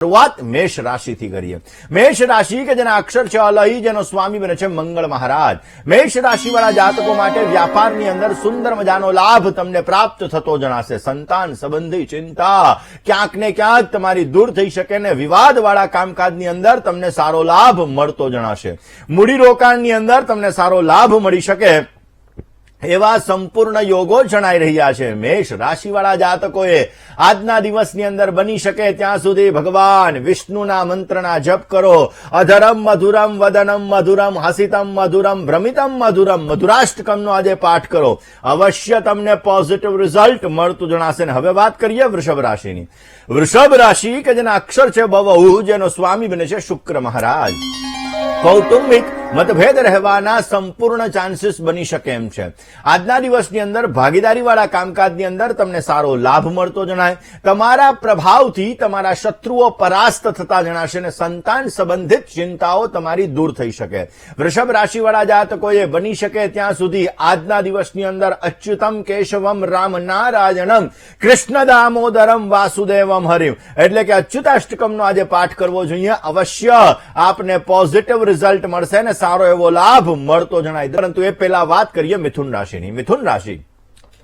શરૂઆત મેષ રાશિથી કરીએ। મેષ રાશિ કે જેના અક્ષર છે અલહી, જેનો સ્વામી બને છે મંગળ મહારાજ। મેષ રાશિવાળા જાતકો માટે વ્યાપારની અંદર સુંદર મજાનો લાભ તમને પ્રાપ્ત થતો જણાશે। સંતાન સંબંધી ચિંતા ક્યાંક ને ક્યાંક તમારી દૂર થઈ શકે ને વિવાદવાળા કામકાજની અંદર તમને સારો લાભ મળતો જણાશે। મૂડીરોકાણની અંદર તમને સારો લાભ મળી શકે એવા સંપૂર્ણ યોગો જણાઈ રહ્યા છે। મેષ રાશિવાળા જાતકોએ આજના દિવસની અંદર બની શકે ત્યાં સુધી ભગવાન વિષ્ણુના મંત્રના જપ કરો। અધરમ મધુરમ વદનમ મધુરમ હસિતમ મધુરમ ભ્રમિતમ મધુરમ મધુરાષ્ટકમનો આજે પાઠ કરો, અવશ્ય તમને પોઝિટિવ રિઝલ્ટ મળતું જણાશે। ને હવે વાત કરીએ વૃષભ રાશિની। વૃષભ રાશિ કે જેના અક્ષર છે બહુ, જેનો સ્વામી બને છે શુક્ર મહારાજ। કૌટુંબિક મતભેદ રહેવાના સંપૂર્ણ ચાન્સીસ બની શકે એમ છે। આજના દિવસની અંદર ભાગીદારીવાળા કામકાજની અંદર તમને સારો લાભ મળતો જણાય। તમારા પ્રભાવથી તમારા શત્રુઓ પરાસ્ત થતા જણાશે અને સંતાન સંબંધિત ચિંતાઓ તમારી દૂર થઈ શકે। વૃષભ રાશિવાળા જાતકોએ બની શકે ત્યાં સુધી આજના દિવસની અંદર અચ્યુતમ કેશવમ રામ નારાયણમ કૃષ્ણ દામોદરમ વાસુદેવમ હરિમ એટલે કે અચ્યુતાષ્ટકમનો આજે પાઠ કરવો જોઈએ, અવશ્ય આપને પોઝિટિવ રિઝલ્ટ મળશે ને સારો એવો લાભ મળતો જણાય। પરંતુ એ પહેલા વાત કરીએ મિથુન રાશિની। મિથુન રાશિ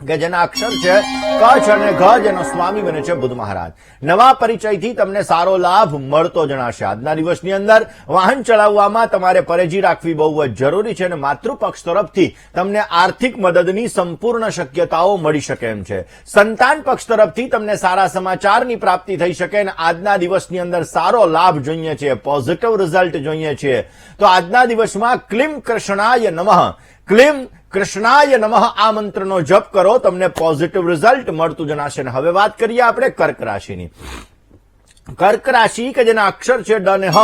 કે જેના અક્ષર છે કચ્છ અને ઘ, જેનો સ્વામી બને છે બુધ મહારાજ। નવા પરિચયથી તમને સારો લાભ મળતો જણાશે। આજના દિવસની અંદર વાહન ચલાવવામાં તમારે પરેજી રાખવી બહુ જ જરૂરી છે અને માતૃપક્ષ તરફથી તમને આર્થિક મદદની સંપૂર્ણ શક્યતાઓ મળી શકે એમ છે। સંતાન પક્ષ તરફથી તમને સારા સમાચારની પ્રાપ્તિ થઈ શકે અને આજના દિવસની અંદર સારો લાભ જોઈએ છે, પોઝિટિવ રિઝલ્ટ જોઈએ છે। તો આજના દિવસમાં ક્લીમ કૃષ્ણાય નમઃ, ક્લીમ કૃષ્ણાય નમઃ આ મંત્રનો જપ કરો, તમને પોઝિટિવ રિઝલ્ટ મળતું જણાશે। હવે વાત કરીએ આપણે કર્ક રાશિની। કર્ક રાશિ કે જેના અક્ષર છે ડ ને હ,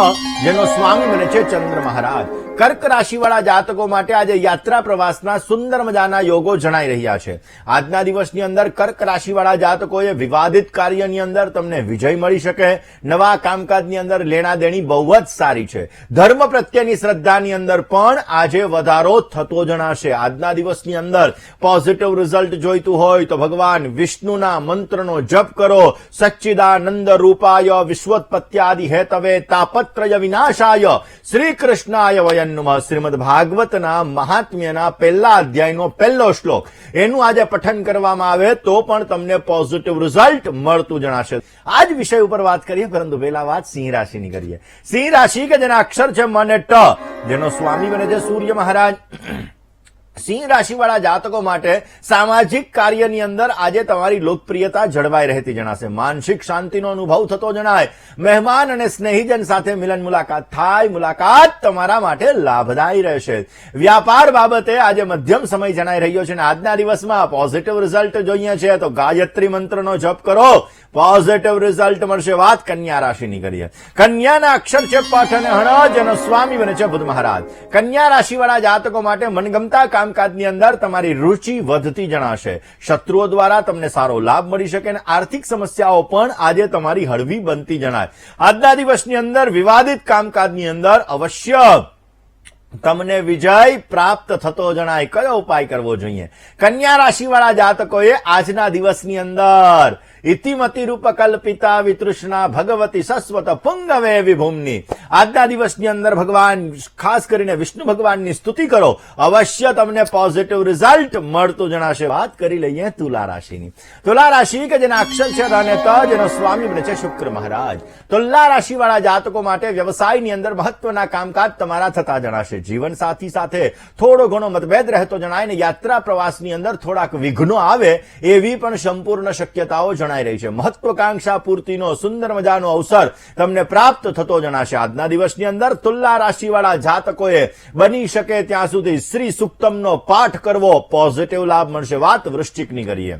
જેનો સ્વામી બને છે ચંદ્ર મહારાજ। કર્ક રાશિવાળા જાતકો માટે આજે યાત્રા પ્રવાસના સુંદર મજાના યોગો જણાઈ રહ્યા છે। આજના દિવસની અંદર કર્ક રાશિવાળા જાતકોએ વિવાદિત કાર્યની અંદર તમને વિજય મળી શકે। નવા કામકાજની અંદર લેણા દેણી બહુ જ સારી છે। ધર્મ પ્રત્યેની શ્રદ્ધાની અંદર પણ આજે વધારો થતો જણાશે। આજના દિવસની અંદર પોઝિટિવ રિઝલ્ટ જોઈતું હોય તો ભગવાન વિષ્ણુના મંત્રનો જપ કરો। સચ્ચિદાનંદ રૂપાય વિશ્વોત્પત્યાદિ હેતવે તાપત્રય વિનાશાય શ્રી કૃષ્ણાય વયન નમઃ। શ્રીમદ ભાગવતના મહાત્મ્યના પહેલા અધ્યાયનો પહેલો શ્લોક, એનું આજે પઠન કરવામાં આવે તો પણ તમને પોઝિટિવ રિઝલ્ટ મળતું જણાશે। આ જ વિષય ઉપર વાત કરીએ, પરંતુ પહેલા વાત સિંહ રાશિની કરીએ। સિંહ રાશિ કે જેના અક્ષર છે મ અને ટ, જેનો સ્વામી બને છે સૂર્ય મહારાજ। સિંહ રાશિવાળા જાતકો માટે સામાજિક કાર્યની અંદર આજે તમારી લોકપ્રિયતા જળવાઈ રહેતી જણાશે। માનસિક શાંતિનો અનુભવ થતો જણાય। મહેમાન અને સ્નેહીજન સાથે મિલન મુલાકાત થાય, મુલાકાત તમારા માટે લાભદાયી રહેશે। વ્યાપાર બાબતે આજે મધ્યમ સમય જણાઈ રહ્યો છે અને આજના દિવસમાં પોઝિટિવ રિઝલ્ટ જોઈએ છે તો ગાયત્રી મંત્રનો જપ કરો, પોઝિટિવ રિઝલ્ટ મળશે। વાત કન્યા રાશિની કરીએ। કન્યાના અક્ષર છે પઠ અને હણ, જેનો સ્વામી બને છે બુધ મહારાજ। કન્યા રાશિવાળા જાતકો માટે મનગમતા કામકાજની અંદર તમારી રુચિ વધતી જણાશે। શત્રુઓ દ્વારા તમને સારો લાભ મળી શકે અને આર્થિક સમસ્યાઓ પણ આજે તમારી હળવી બનતી જણાય। આજના દિવસની અંદર વિવાદિત કામકાજની અંદર અવશ્ય તમને વિજય પ્રાપ્ત થતો જણાય। કયો ઉપાય કરવો જોઈએ? કન્યા રાશિવાળા જાતકોએ આજના દિવસની અંદર ઇતિમતિ રૂપ કલ્પિતા વિતૃષ્ણા ભગવતી સસ્વત પુંગવે વિભૂમની આજના દિવસની અંદર ભગવાન ખાસ કરીને વિષ્ણુ ભગવાનની સ્તુતિ કરો, અવશ્ય તમને પોઝિટિવ રિઝલ્ટ મળતું જણાશે। વાત કરી લઈએ તુલા રાશિની। તુલા રાશિ કે જેના અક્ષર છે ર અને ત, જેનો સ્વામી બને છે શુક્ર મહારાજ। તુલા રાશિવાળા જાતકો માટે વ્યવસાયની અંદર મહત્વના કામકાજ તમારા થતા જણાશે। જીવન સાથી સાથે થોડો ઘણો મતભેદ રહેતો જણાય ને યાત્રા પ્રવાસની અંદર થોડાક વિઘ્નો આવે એવી પણ સંપૂર્ણ શક્યતાઓ જણાય રહી છે। મહત્વાકાંક્ષા પૂર્તિનો સુંદર મજાનો અવસર તમને પ્રાપ્ત થતો જણાશે। આજના દિવસની અંદર તુલા રાશિવાળા જાતકોએ બની શકે ત્યાં સુધી શ્રી સુક્તમનો પાઠ કરવો, પોઝિટિવ લાભ મળશે। વાત વૃશ્ચિકની કરીએ।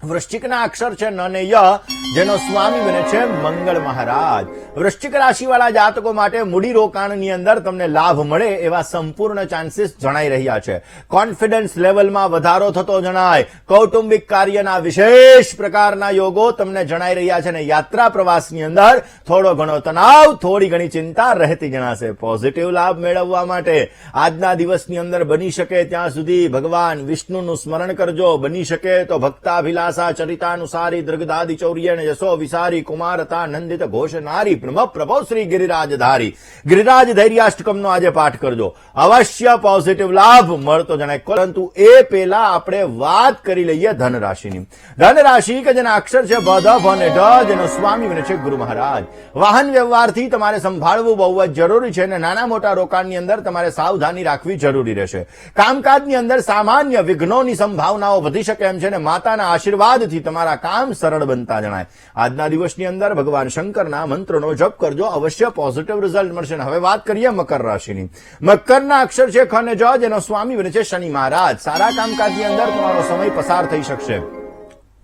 વૃશ્ચિકના અક્ષર છે ન ને ય, જેનો સ્વામી બને છે મંગળ મહારાજ। વૃશ્ચિક રાશિવાળા જાતકો માટે મૂડી રોકાણની અંદર તમને લાભ મળે એવા સંપૂર્ણ ચાન્સીસ જણાઈ રહ્યા છે। કોન્ફિડન્સ લેવલમાં વધારો થતો જણાય। કૌટુંબિક કાર્યના વિશેષ પ્રકારના યોગો તમને જણાઈ રહ્યા છે અને યાત્રા પ્રવાસની અંદર થોડો ઘણો તણાવ, થોડી ઘણી ચિંતા રહેતી જણાશે। પોઝિટિવ લાભ મેળવવા માટે આજના દિવસની અંદર બની શકે ત્યાં સુધી ભગવાન વિષ્ણુનું સ્મરણ કરજો। બની શકે તો ભક્તાભિલાષા ચરિતાનુસારી દૃગદાદિ ચૌર્યેણ ભૂષણ યશો વિસારી કુમારતા નંદિત ઘોષ નારી પ્રભો શ્રી ગિરિરાજધારી ગિરિરાજ ધૈર્યાષ્ટકમનો આજે પાઠ કરજો, અવશ્ય પોઝિટિવ લાભ મળતો જણાય. પરંતુ એ પહેલા આપણે વાત કરી લઈએ ધન રાશિની. ધન રાશિ કે જેના અક્ષર છે ભ, ધ, ભ અને ઢ, જેનો સ્વામી બને છે ગુરુ મહારાજ. વાહન વ્યવહારથી તમારે સંભાળવું બહુ જ જરૂરી છે અને નાના મોટા રોકાણની અંદર તમારે સાવધાની રાખવી જરૂરી રહેશે. કામકાજની અંદર સામાન્ય વિઘ્નોની સંભાવનાઓ વધી શકે એમ છે અને માતાના આશીર્વાદથી તમારા કામ સરળ બનતા જણાય. આજના દિવસની અંદર ભગવાન શંકરના મંત્રનો જપ કરજો, અવશ્ય પોઝિટિવ રિઝલ્ટ મળશે. હવે વાત કરીએ મકર રાશિની. મકરના અક્ષર છે ખ અને જ, જેનો સ્વામી બને છે શનિ મહારાજ. સારા કામકાજની અંદર તમારો સમય પસાર થઈ શકશે.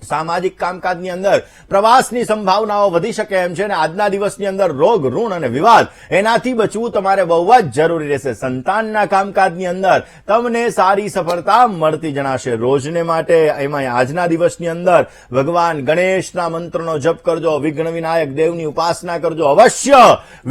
સામાજિક કામકાજની અંદર પ્રવાસની સંભાવનાઓ વધી શકે એમ છે અને આજના દિવસની અંદર રોગ, ઋણ અને વિવાદ એનાથી બચવું તમારે બહુ જ જરૂરી રહેશે. સંતાનના કામકાજની અંદર તમને સારી સફળતા મળતી જણાશે. રોજને માટે એમાં આજના દિવસની અંદર ભગવાન ગણેશના મંત્રનો જપ કરજો, વિઘ્ન વિનાયક દેવની ઉપાસના કરજો. અવશ્ય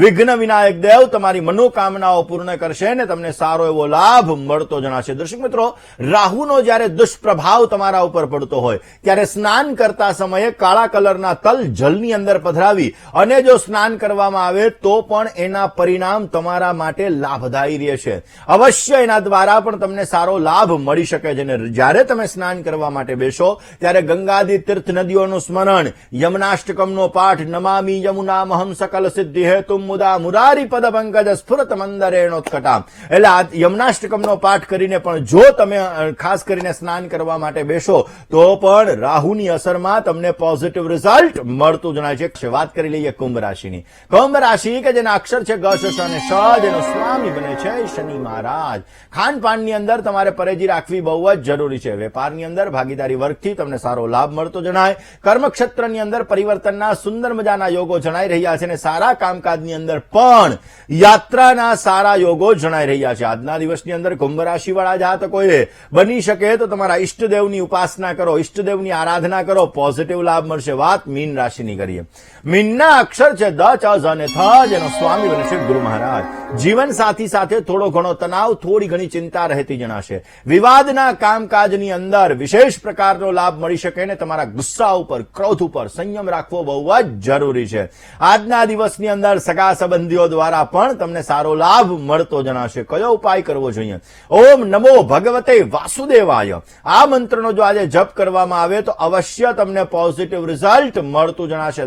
વિઘ્ન વિનાયક દેવ તમારી મનોકામનાઓ પૂર્ણ કરશે અને તમને સારો એવો લાભ મળતો જણાશે. દર્શક મિત્રો, રાહુનો જ્યારે દુષ્પ્રભાવ તમારા ઉપર પડતો હોય ત્યારે સ્નાન કરતા સમયે કાળા કલરના તલ જલની અંદર પધરાવી અને જો સ્નાન કરવામાં આવે તો પણ એના પરિણામ તમારા માટે લાભદાયી રહેશે. અવશ્ય એના દ્વારા પણ તમને સારો લાભ મળી શકે છે. અને જ્યારે તમે સ્નાન કરવા માટે બેસો ત્યારે ગંગાદી તીર્થ નદીઓનું સ્મરણ, યમનાષ્ટકમનો પાઠ, નમામી યમુનામહં સકલ સિદ્ધિ હેતુ મુદા મુરારી પદ પંકજ સ્ફુરત મંદરેણોત્કટા. એટલે આ યમનાષ્ટકમનો પાઠ કરીને પણ જો તમે ખાસ કરીને સ્નાન કરવા માટે બેસો તો પણ રાહુની અસરમાં તમને પોઝિટિવ રિઝલ્ટ મળતું જણાય છે. વાત કરી લઈએ કુંભ રાશિની. કુંભ રાશિ કે જેના અક્ષર છે ગ, શ અને શ, જેનો સ્વામી બને છે શનિ મહારાજ. ખાનપાનની અંદર તમારે પરેજી રાખવી બહુ જ જરૂરી છે. વેપારની અંદર ભાગીદારી વર્ગથી તમને સારો લાભ મળતો જણાય. કર્મક્ષેત્રની અંદર પરિવર્તનના સુંદર મજાના યોગો જણાઈ રહ્યા છે અને સારા કામકાજની અંદર પણ યાત્રાના સારા યોગો જણાઈ રહ્યા છે. આજના દિવસની અંદર કુંભ રાશિવાળા જાતકોએ બની શકે તો તમારા ઈષ્ટદેવની ઉપાસના કરો, ઈષ્ટદેવની આરાધના કરો, પોઝિટિવ લાભ મળશે. વાત મીન રાશિની કરીએ. મીનના અક્ષર છે દ, ચ, ઝ અને થ, જેનો સ્વામી બને છે ગુરુ મહારાજ. જીવન સાથી સાથે થોડો ઘણો તણાવ, થોડી ઘણી ચિંતા રહેતી જણાશે. વિવાદના કામકાજની અંદર વિશેષ પ્રકારનો લાભ મળી શકે અને તમારા ગુસ્સા ઉપર, ક્રોધ ઉપર સંયમ રાખવો બહુ જ જરૂરી છે. આજના દિવસની અંદર સગા સંબંધીઓ દ્વારા પણ તમને સારો લાભ મળતો જણાશે. કયો ઉપાય કરવો જોઈએ? ઓમ નમો ભગવતે વાસુદેવાય. આ મંત્રનો જો આજે જપ કરવામાં આવે તો અવશ્ય તમને પોઝિટિવ રિઝલ્ટ મળતું જણાશે.